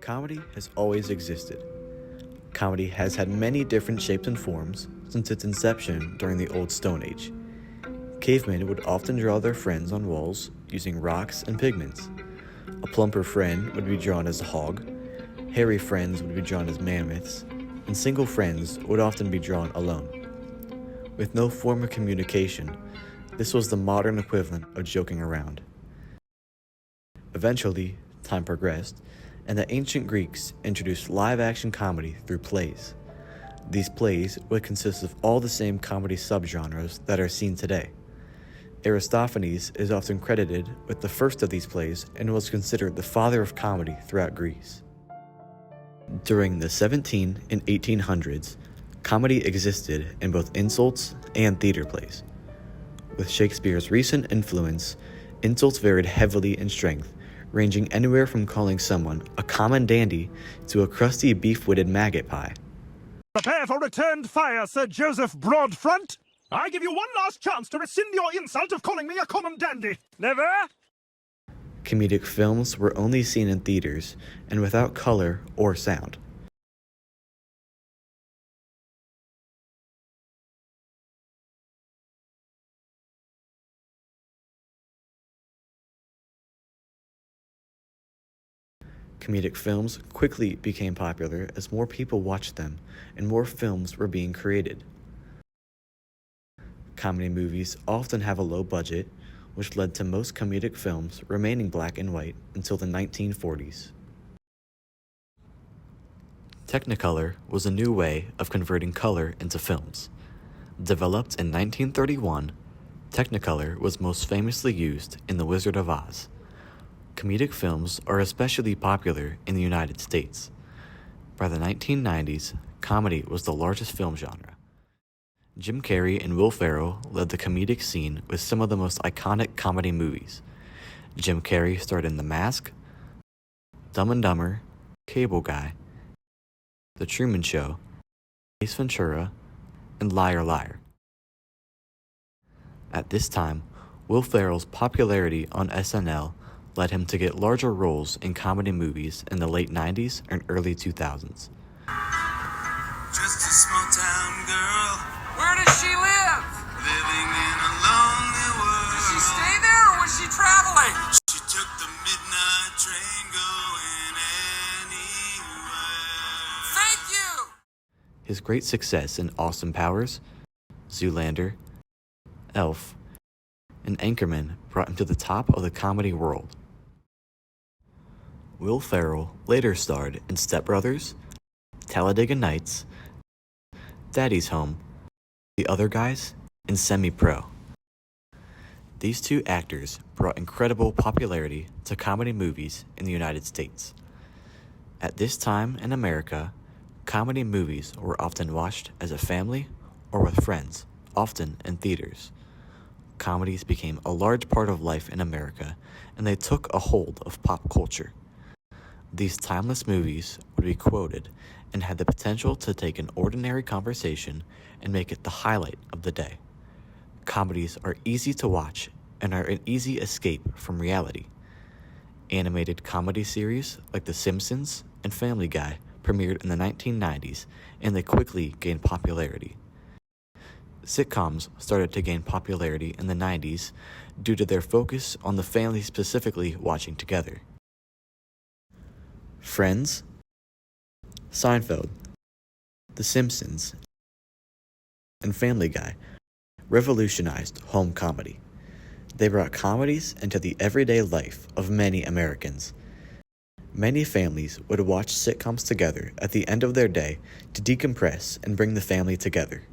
Comedy has always existed. Comedy has had many different shapes and forms since its inception during the Old Stone Age. Cavemen would often draw their friends on walls using rocks and pigments. A plumper friend would be drawn as a hog, hairy friends would be drawn as mammoths, and single friends would often be drawn alone. With no form of communication, this was the modern equivalent of joking around. Eventually, time progressed, and the ancient Greeks introduced live-action comedy through plays. These plays would consist of all the same comedy subgenres that are seen today. Aristophanes is often credited with the first of these plays and was considered the father of comedy throughout Greece. During the 17 and 1800s, comedy existed in both insults and theater plays. With Shakespeare's recent influence, insults varied heavily in strength, ranging anywhere from calling someone a common dandy to a crusty beef-witted maggot pie. Prepare for returned fire, Sir Joseph Broadfront! I give you one last chance to rescind your insult of calling me a common dandy! Never? Comedic films were only seen in theaters and without color or sound. Comedic films quickly became popular as more people watched them and more films were being created. Comedy movies often have a low budget, which led to most comedic films remaining black and white until the 1940s. Technicolor was a new way of converting color into films. Developed in 1931, Technicolor was most famously used in The Wizard of Oz. Comedic films are especially popular in the United States. By the 1990s, comedy was the largest film genre. Jim Carrey and Will Ferrell led the comedic scene with some of the most iconic comedy movies. Jim Carrey starred in The Mask, Dumb and Dumber, Cable Guy, The Truman Show, Ace Ventura, and Liar Liar. At this time, Will Ferrell's popularity on SNL led him to get larger roles in comedy movies in the late 90s and early 2000s. Just a small town girl. Where does she live? Living in a lonely world. Does she stay there or was she traveling? She took the midnight train going anywhere. Thank you! His great success in Austin Powers, Zoolander, Elf, and Anchorman brought him to the top of the comedy world. Will Ferrell later starred in Step Brothers, Talladega Nights, Daddy's Home, The Other Guys, and Semi-Pro. These two actors brought incredible popularity to comedy movies in the United States. At this time in America, comedy movies were often watched as a family or with friends, often in theaters. Comedies became a large part of life in America, and they took a hold of pop culture. These timeless movies would be quoted and had the potential to take an ordinary conversation and make it the highlight of the day. Comedies are easy to watch and are an easy escape from reality. Animated comedy series like The Simpsons and Family Guy premiered in the 1990s, and they quickly gained popularity. Sitcoms started to gain popularity in the 90s due to their focus on the family specifically watching together. Friends, Seinfeld, The Simpsons, and Family Guy revolutionized home comedy. They brought comedies into the everyday life of many Americans. Many families would watch sitcoms together at the end of their day to decompress and bring the family together.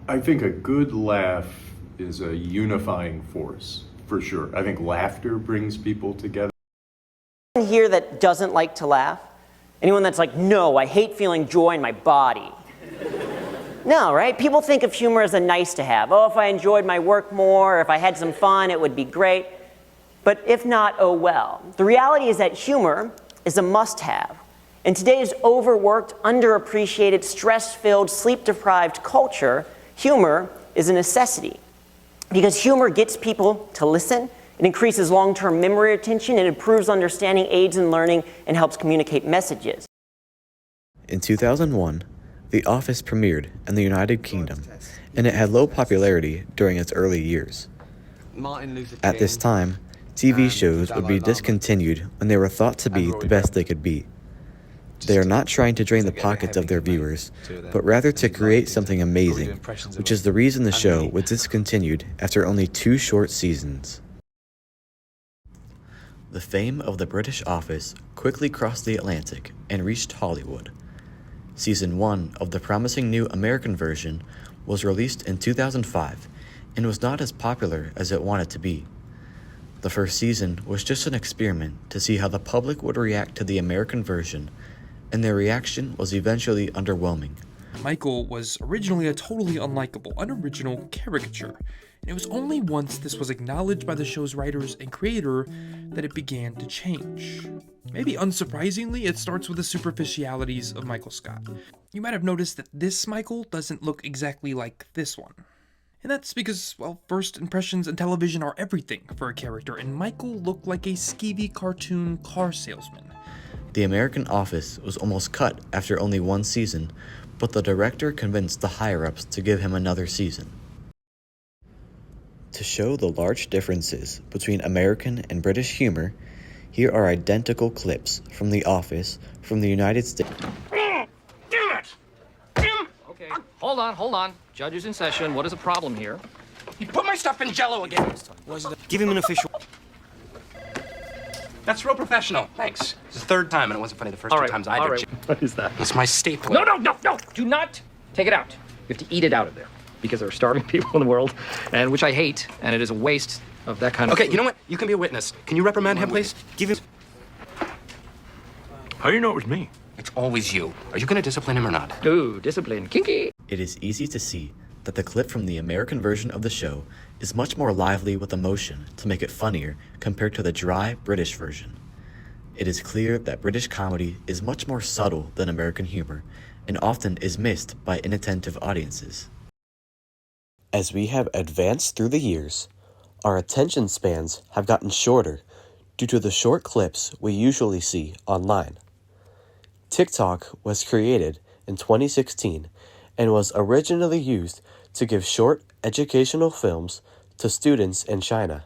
I think a good laugh is a unifying force, for sure. I think laughter brings people together. Anyone here that doesn't like to laugh? Anyone that's like, no, I hate feeling joy in my body? No, right? People think of humor as a nice to have. Oh, if I enjoyed my work more, or if I had some fun, it would be great. But if not, oh well. The reality is that humor is a must-have. In today's overworked, underappreciated, stress-filled, sleep-deprived culture, humor is a necessity. Because humor gets people to listen, it increases long-term memory retention, it improves understanding, aids in learning, and helps communicate messages. In 2001, The Office premiered in the United Kingdom, and it had low popularity during its early years. At this time, TV shows would be discontinued when they were thought to be the best they could be. They are not trying to drain the pockets of their viewers, but rather to create something amazing, which is the reason the show was discontinued after only 2 short seasons. The fame of the British Office quickly crossed the Atlantic and reached Hollywood. Season 1 of the promising new American version was released in 2005 and was not as popular as it wanted to be. The first season was just an experiment to see how the public would react to the American version, and their reaction was eventually underwhelming. Michael was originally a totally unlikable, unoriginal caricature, and it was only once this was acknowledged by the show's writers and creator that it began to change. Maybe unsurprisingly, it starts with the superficialities of Michael Scott. You might have noticed that this Michael doesn't look exactly like this one. And that's because, well, first impressions in television are everything for a character, and Michael looked like a skeevy cartoon car salesman. The American Office was almost cut after only 1 season, but the director convinced the higher-ups to give him another season. To show the large differences between American and British humor, here are identical clips from The Office from the United States. Damn it! Okay, hold on. Judge is in session. What is the problem here? You put my stuff in Jell-O again. Give him an official. That's real professional. Thanks. It's the 3rd time, and it wasn't funny the first 2 times I did. all right. What is that? It's my stapler. No. Do not take it out. You have to eat it out of there. Because there are starving people in the world, and which I hate, and it is a waste of that kind of Okay, food. you know what? You can be a witness. Can you reprimand him, please? Give him... How do you know it was me? It's always you. Are you going to discipline him or not? Ooh, discipline. Kinky. It is easy to see that the clip from the American version of the show is much more lively with emotion to make it funnier compared to the dry British version. It is clear that British comedy is much more subtle than American humor and often is missed by inattentive audiences. As we have advanced through the years, our attention spans have gotten shorter due to the short clips we usually see online. TikTok was created in 2016 and was originally used to give short educational films to students in China.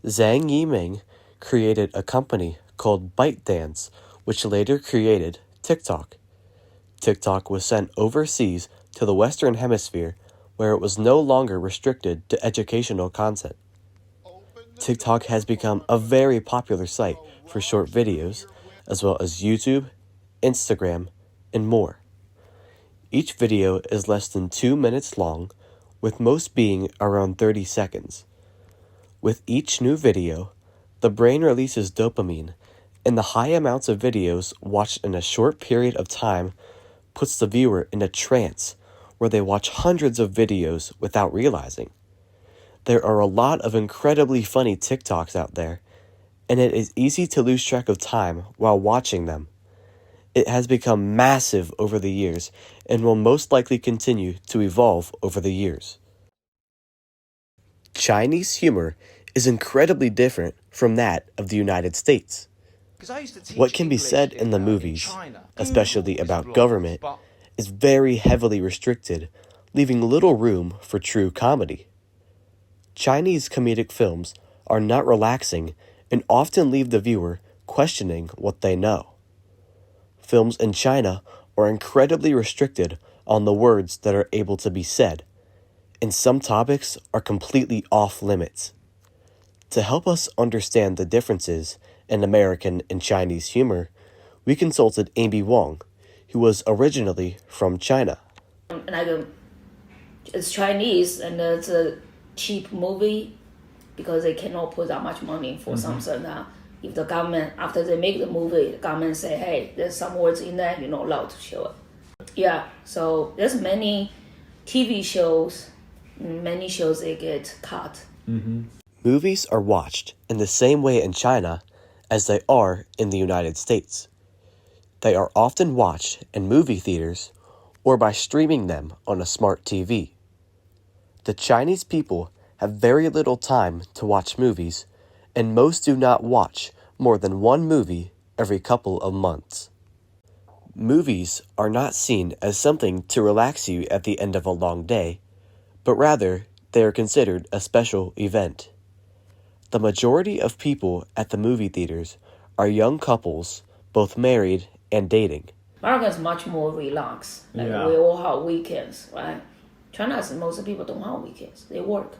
Zhang Yiming created a company called ByteDance, which later created TikTok. TikTok was sent overseas to the Western Hemisphere, where it was no longer restricted to educational content. TikTok has become a very popular site for short videos, as well as YouTube, Instagram, and more. Each video is less than 2 minutes long, with most being around 30 seconds. With each new video, the brain releases dopamine, and the high amounts of videos watched in a short period of time puts the viewer in a trance where they watch hundreds of videos without realizing. There are a lot of incredibly funny TikToks out there, and it is easy to lose track of time while watching them. It has become massive over the years and will most likely continue to evolve over the years. Chinese humor is incredibly different from that of the United States. What can be said in the movies, especially about government, is very heavily restricted, leaving little room for true comedy. Chinese comedic films are not relaxing and often leave the viewer questioning what they know. Films in China are incredibly restricted on the words that are able to be said, and some topics are completely off limits. To help us understand the differences in American and Chinese humor, we consulted Amy Wong, who was originally from China. It's Chinese and it's a cheap movie because they cannot put that much money for something. If the government, after they make the movie, the government say, hey, there's some words in there, you're not allowed to show it. Yeah, so there's many TV shows, many shows they get cut. Movies are watched in the same way in China as they are in the United States. They are often watched in movie theaters or by streaming them on a smart TV. The Chinese people have very little time to watch movies, and most do not watch more than one movie every couple of months. Movies are not seen as something to relax you at the end of a long day, but rather they are considered a special event. The majority of people at the movie theaters are young couples, both married and dating. America is much more relaxed. We all have weekends, right? China is most people don't have weekends. They work.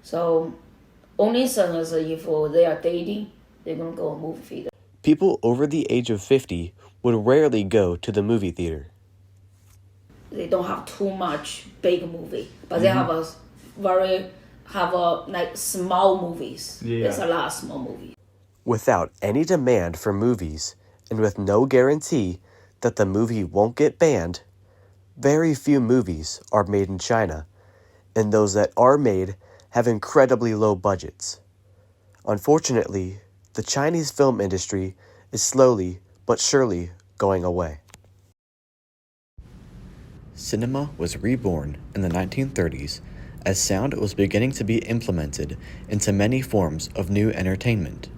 So only thing is if they are dating, they're going to go to movie theater. People over the age of 50 would rarely go to the movie theater. They don't have too much big movie, but they have like small movies. There's a lot of small movies. Without any demand for movies, and with no guarantee that the movie won't get banned, very few movies are made in China, and those that are made have incredibly low budgets. Unfortunately, the Chinese film industry is slowly but surely going away. Cinema was reborn in the 1930s as sound was beginning to be implemented into many forms of new entertainment.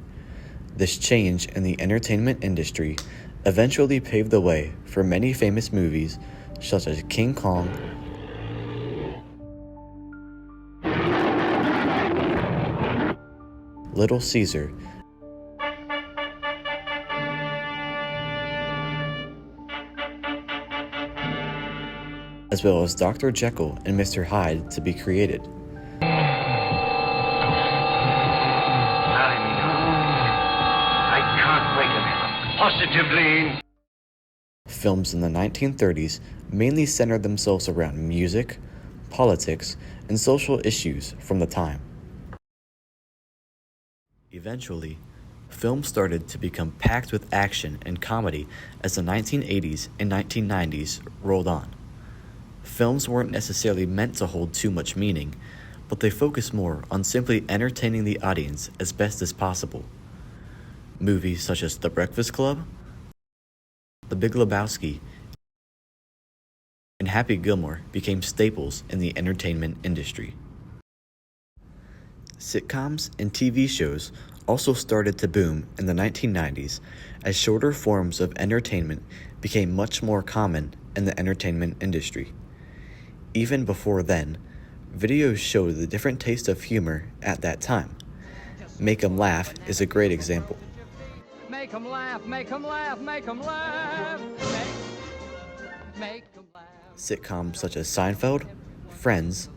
This change in the entertainment industry eventually paved the way for many famous movies such as King Kong, Little Caesar, as well as Dr. Jekyll and Mr. Hyde to be created. Positively. Films in the 1930s mainly centered themselves around music, politics, and social issues from the time. Eventually, films started to become packed with action and comedy as the 1980s and 1990s rolled on. Films weren't necessarily meant to hold too much meaning, but they focused more on simply entertaining the audience as best as possible. Movies such as The Breakfast Club, The Big Lebowski, and Happy Gilmore became staples in the entertainment industry. Sitcoms and TV shows also started to boom in the 1990s as shorter forms of entertainment became much more common in the entertainment industry. Even before then, videos showed the different taste of humor at that time. Make 'em Laugh is a great example. Make 'em laugh, make 'em laugh, make 'em laugh. Make 'em laugh. Sitcoms such as Seinfeld, Friends,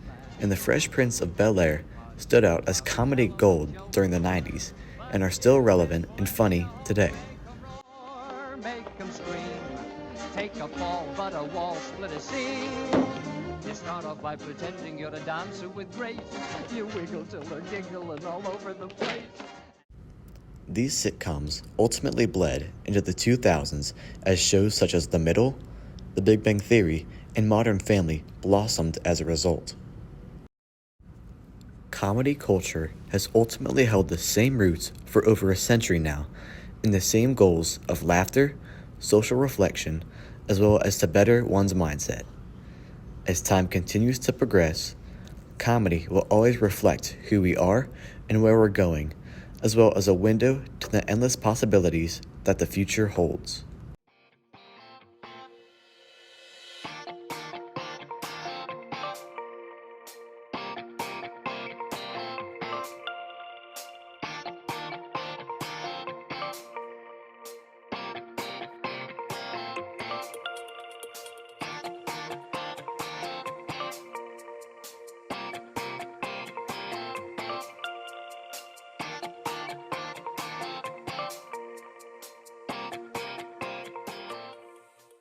and The Fresh Prince of Bel-Air stood out as comedy gold during the 90s and are still relevant and funny today. Make 'em scream. Take a fall, but a wall split a seam. You start off by pretending you're a dancer with grace. You wiggle till they're giggling all over the place. These sitcoms ultimately bled into the 2000s as shows such as The Middle, The Big Bang Theory, and Modern Family blossomed as a result. Comedy culture has ultimately held the same roots for over a century now, in the same goals of laughter, social reflection, as well as to better one's mindset. As time continues to progress, comedy will always reflect who we are and where we're going, as well as a window to the endless possibilities that the future holds.